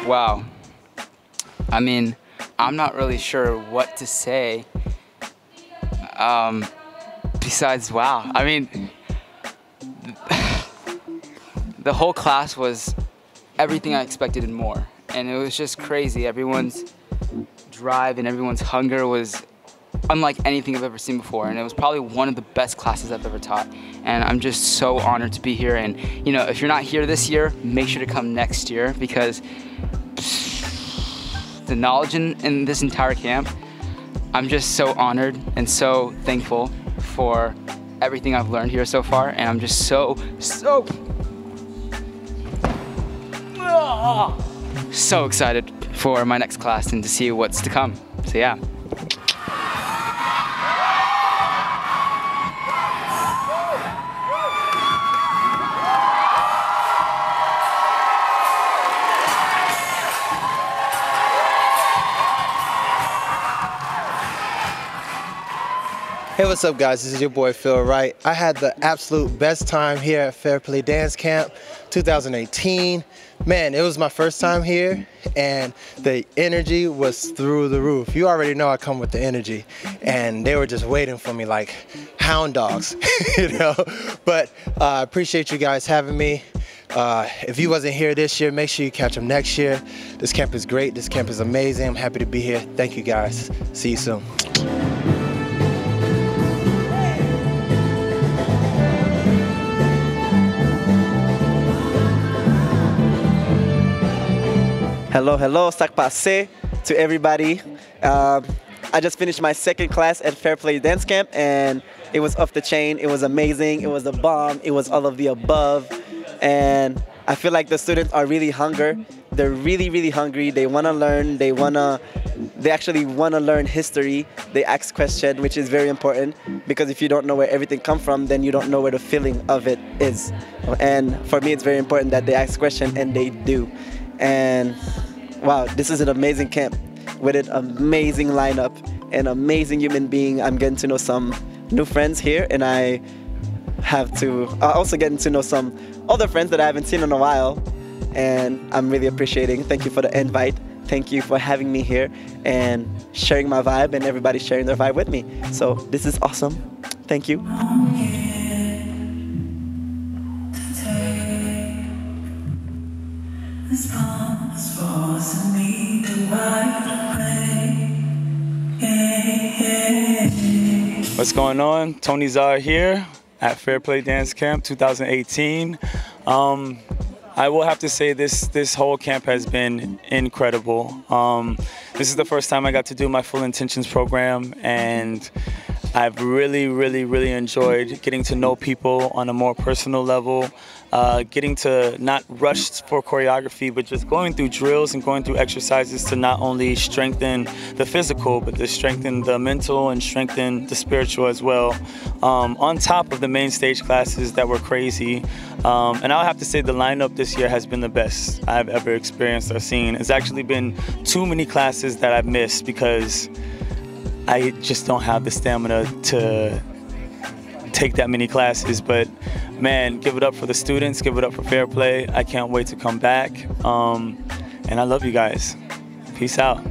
Wow. I mean, I'm not really sure what to say besides wow. I mean, the whole class was everything I expected and more. And it was just crazy. Everyone's drive and everyone's hunger was unlike anything I've ever seen before. And it was probably one of the best classes I've ever taught. And I'm just so honored to be here. And you know, if you're not here this year, make sure to come next year, because the knowledge in this entire camp, I'm just so honored and so thankful for everything I've learned here so far. And I'm just so excited for my next class and to see what's to come. So yeah. Hey, what's up guys, this is your boy Phil Wright. I had the absolute best time here at Fair Play Dance Camp 2018. Man, it was my first time here and the energy was through the roof. You already know I come with the energy, and they were just waiting for me like hound dogs, you know? But I appreciate you guys having me. If you wasn't here this year, make sure you catch them next year. This camp is great, this camp is amazing. I'm happy to be here. Thank you guys. See you soon. Hello, sak passe to everybody. I just finished my second class at Fair Play Dance Camp, and it was off the chain. It was amazing. It was a bomb. It was all of the above. And I feel like the students are really hungry. They're really hungry. They want to learn. They actually want to learn history. They ask questions, which is very important, because if you don't know where everything comes from, then you don't know where the feeling of it is. And for me, it's very important that they ask questions, and they do. And wow, this is an amazing camp with an amazing lineup, an amazing human being. I'm getting to know some new friends here, and I also getting to know some other friends that I haven't seen in a while, and I'm really appreciating. Thank you for the invite. Thank you for having me here and sharing my vibe, and everybody sharing their vibe with me. So this is awesome. Thank you. What's going on? Tony Tzar here at Fair Play Dance Camp 2018. I will have to say this whole camp has been incredible. This is the first time I got to do my Full Intentions program, and I've really enjoyed getting to know people on a more personal level, getting to not rush for choreography, but just going through drills and going through exercises to not only strengthen the physical, but to strengthen the mental and strengthen the spiritual as well, on top of the main stage classes that were crazy. And I'll have to say the lineup this year has been the best I've ever experienced or seen. It's actually been too many classes that I've missed because I just don't have the stamina to take that many classes. But man, give it up for the students, give it up for Fair Play. I can't wait to come back. And I love you guys. Peace out.